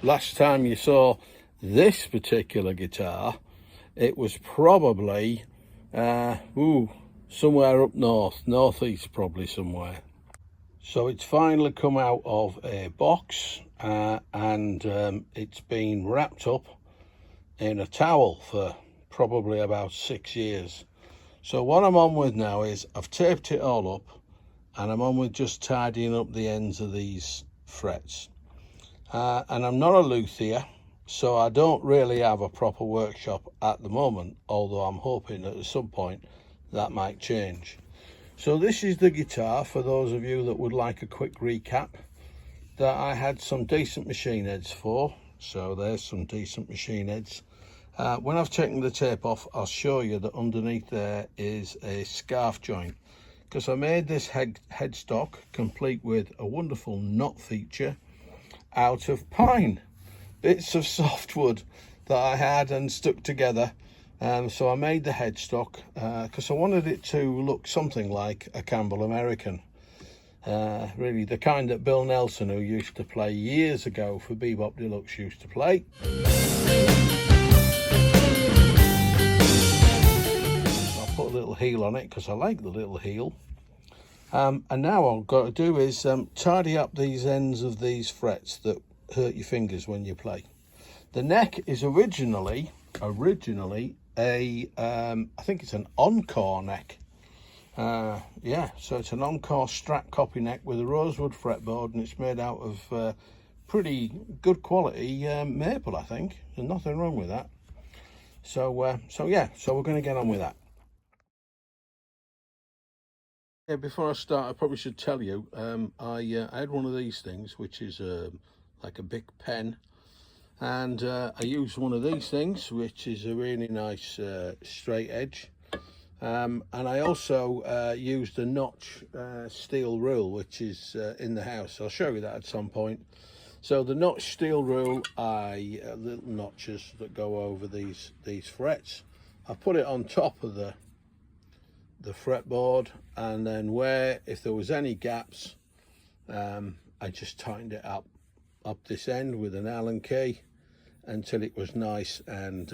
last time you saw this particular guitar, it was probably somewhere up northeast probably somewhere. So it's finally come out of a box and it's been wrapped up in a towel for probably about 6 years. So what I'm on with now is I've taped it all up and I'm on with just tidying up the ends of these frets. And I'm not a luthier, so I don't really have a proper workshop at the moment, although I'm hoping that at some point that might change. So this is the guitar, for those of you that would like a quick recap, that I had some decent machine heads for. So there's some decent machine heads. When I've taken the tape off, I'll show you that underneath there is a scarf joint, because I made this headstock complete with a wonderful knot feature out of pine, bits of softwood that I had and stuck together. So I made the headstock because I wanted it to look something like a Campbell American, really the kind that Bill Nelson, who used to play years ago for Bebop Deluxe, used to play. I'll put a little heel on it because I like the little heel. And now all I've got to do is tidy up these ends of these frets that hurt your fingers when you play. The neck is originally a I think it's an Encore neck. Yeah, so it's an Encore Strat copy neck with a rosewood fretboard, and it's made out of pretty good quality maple, I think. There's nothing wrong with that. So yeah, so we're going to get on with that. Yeah, before I start, I probably should tell you, I had one of these things, which is like a big pen. And I used one of these things, which is a really nice straight edge. And I also used a notch steel rule, which is in the house. I'll show you that at some point. So the notch steel rule, little notches that go over these frets. I put it on top of the fretboard, and then if there was any gaps, I just tightened it up this end with an Allen key until it was nice and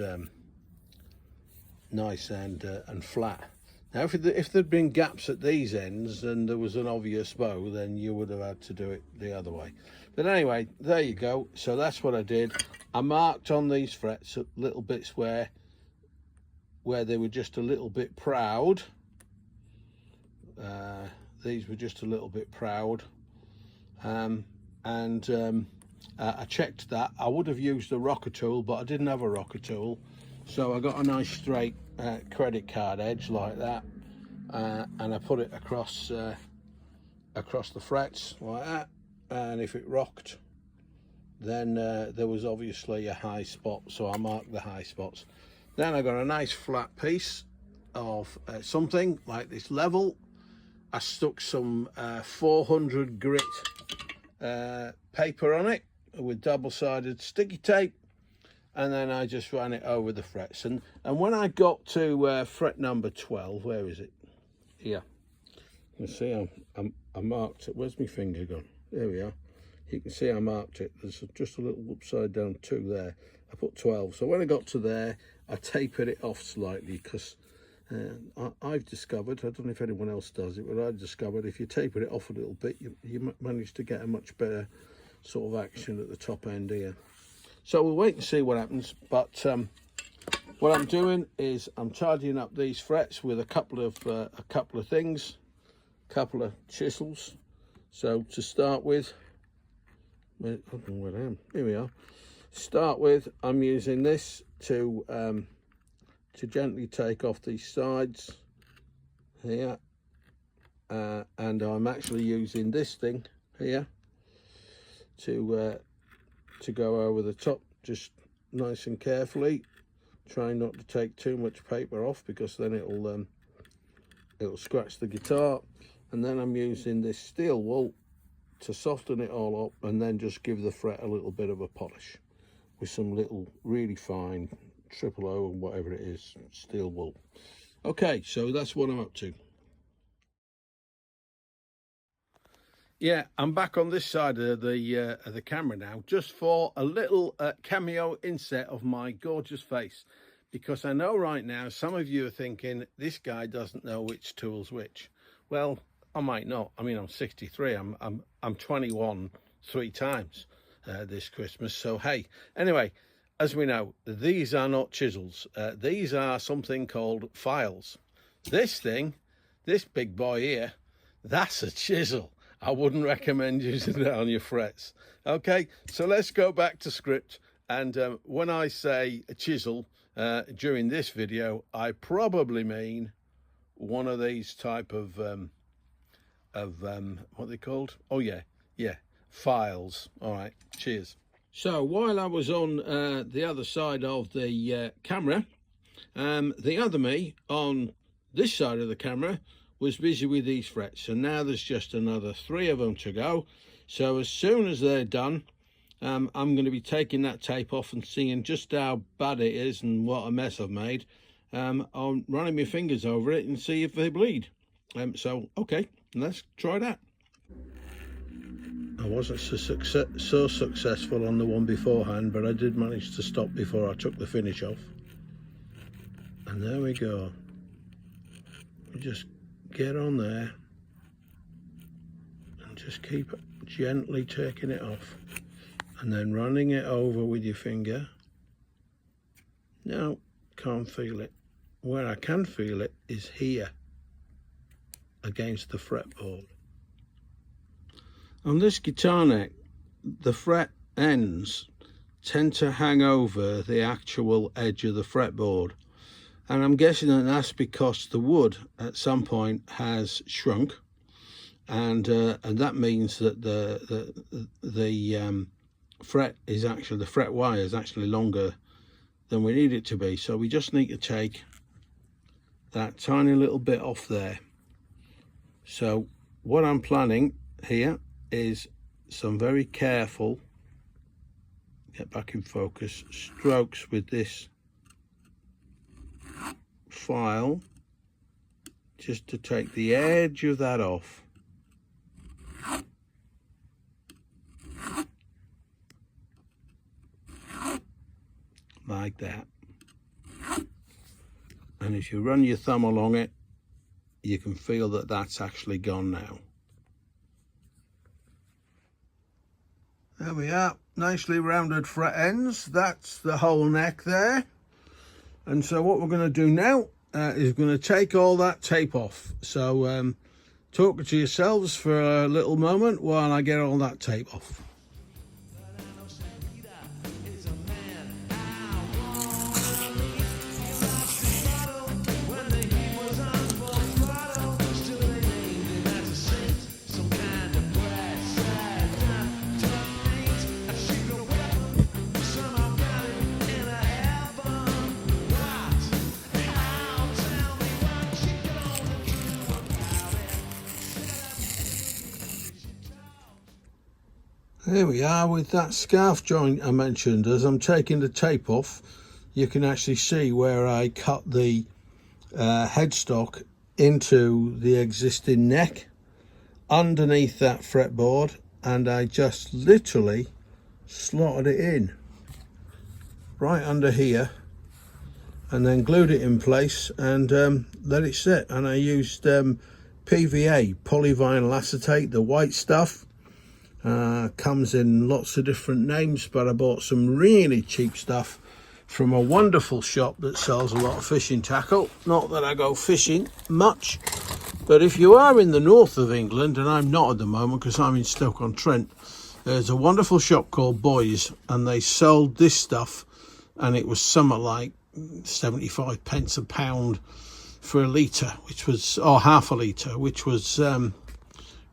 flat. Now if there'd been gaps at these ends and there was an obvious bow, then you would have had to do it the other way. But anyway, there you go. So that's what I did. I marked on these frets little bits where they were just a little bit proud. These were just a little bit proud. I checked that. I would have used a rocker tool, but I didn't have a rocker tool, so I got a nice straight credit card edge like that, and I put it across the frets like that, and if it rocked, then there was obviously a high spot, so I marked the high spots. Then I got a nice flat piece of something like this level. I stuck some 400 grit paper on it with double-sided sticky tape, and then I just ran it over the frets. And when I got to fret number 12, where is it? Here. You can see I marked it. Where's my finger gone? There we are. You can see I marked it. There's just a little upside down 2 there. I put 12. So when I got to there, I tapered it off slightly, because I've discovered, I don't know if anyone else does it, but I've discovered if you taper it off a little bit, you manage to get a much better sort of action at the top end here. So we'll wait and see what happens. But what I'm doing is I'm tidying up these frets with a couple of things, a couple of chisels. So to start with, I don't know where I am. Here we are. Start with, I'm using this to gently take off these sides here, and I'm actually using this thing here to go over the top, just nice and carefully, trying not to take too much paper off, because then it'll scratch the guitar. And then I'm using this steel wool to soften it all up, and then just give the fret a little bit of a polish with some little really fine 000 or whatever it is steel wool. Okay, so that's what I'm up to. Yeah, I'm back on this side of the camera now, just for a little cameo inset of my gorgeous face, because I know right now some of you are thinking this guy doesn't know which tool's which. Well, I might not. I mean, I'm 63. I'm 21 3 times this Christmas. So hey, anyway, as we know, these are not chisels. These are something called files. This thing, this big boy here, that's a chisel. I wouldn't recommend using it on your frets. Okay, so let's go back to script. And when I say a chisel during this video, I probably mean one of these type of what they called? Oh yeah, files. All right, cheers. So while I was on the other side of the camera, the other me on this side of the camera was busy with these frets, and now there's just another 3 of them to go. So as soon as they're done, I'm going to be taking that tape off and seeing just how bad it is and what a mess I've made. I'm running my fingers over it and see if they bleed. So okay, let's try that. I wasn't so successful on the one beforehand, but I did manage to stop before I took the finish off. And there we go. We just get on there and just keep gently taking it off and then running it over with your finger. No, can't feel it. Where I can feel it is here against the fretboard. On this guitar neck, the fret ends tend to hang over the actual edge of the fretboard. And I'm guessing that that's because the wood at some point has shrunk, and that means that the fret is actually, the fret wire is actually longer than we need it to be. So we just need to take that tiny little bit off there. So what I'm planning here is some very careful, get back in focus, strokes with this file, just to take the edge of that off. Like that. And if you run your thumb along it, you can feel that that's actually gone now. There we are, nicely rounded fret ends. That's the whole neck there. And so what we're going to do now is going to take all that tape off. So talk to yourselves for a little moment while I get all that tape off. There we are with that scarf joint I mentioned. As I'm taking the tape off, you can actually see where I cut the headstock into the existing neck underneath that fretboard, and I just literally slotted it in right under here and then glued it in place and let it sit. And I used PVA, polyvinyl acetate, the white stuff. Comes in lots of different names, but I bought some really cheap stuff from a wonderful shop that sells a lot of fishing tackle. Not that I go fishing much, but if you are in the north of England, and I'm not at the moment because I'm in Stoke-on-Trent, there's a wonderful shop called Boys, and they sold this stuff, and it was something like 75 pence a pound for a litre, which was, or half a litre, which was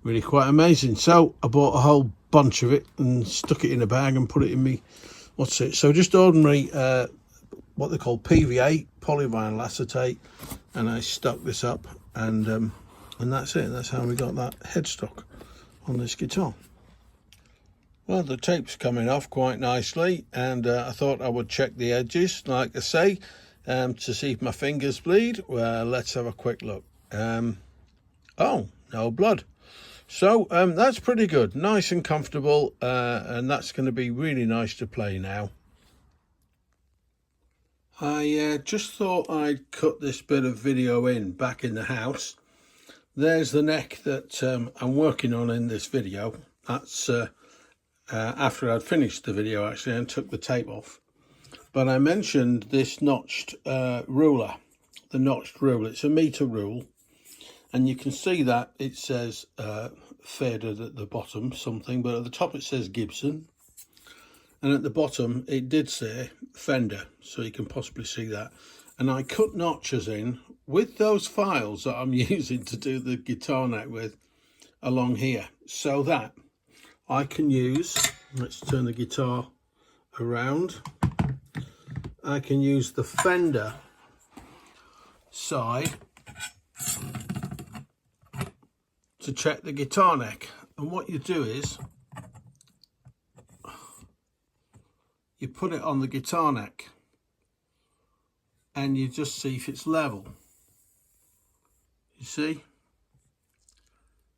really quite amazing. So I bought a whole bunch of it and stuck it in a bag and put it in me, what's it, so just ordinary what they call PVA, polyvinyl acetate, and I stuck this up, and that's it. That's how we got that headstock on this guitar. Well, the tape's coming off quite nicely, and I thought I would check the edges, like I say, to see if my fingers bleed. Well, let's have a quick look. Oh, no blood. So that's pretty good, nice and comfortable, and that's going to be really nice to play now. I just thought I'd cut this bit of video in back in the house. There's the neck that I'm working on in this video. That's after I'd finished the video actually and took the tape off. But I mentioned this notched ruler, the notched rule. It's a meter rule, and you can see that it says faded at the bottom something, but at the top it says Gibson, and at the bottom it did say Fender, so you can possibly see that. And I cut notches in with those files that I'm using to do the guitar neck with along here, so that I can use, let's turn the guitar around, I can use the Fender side to check the guitar neck. And what you do is you put it on the guitar neck and you just see if it's level. You see?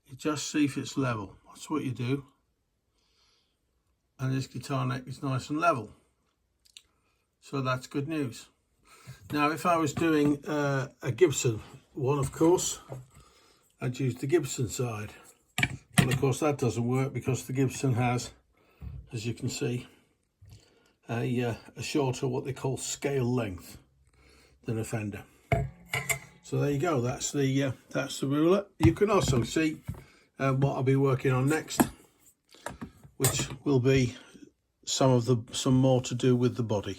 You just see if it's level. That's what you do. And this guitar neck is nice and level. So that's good news. Now, if I was doing a Gibson one, of course, I'd use the Gibson side. But of course that doesn't work because the Gibson has, as you can see, a shorter, what they call scale length than a Fender. So there you go, that's the ruler. You can also see what I'll be working on next, which will be some more to do with the body.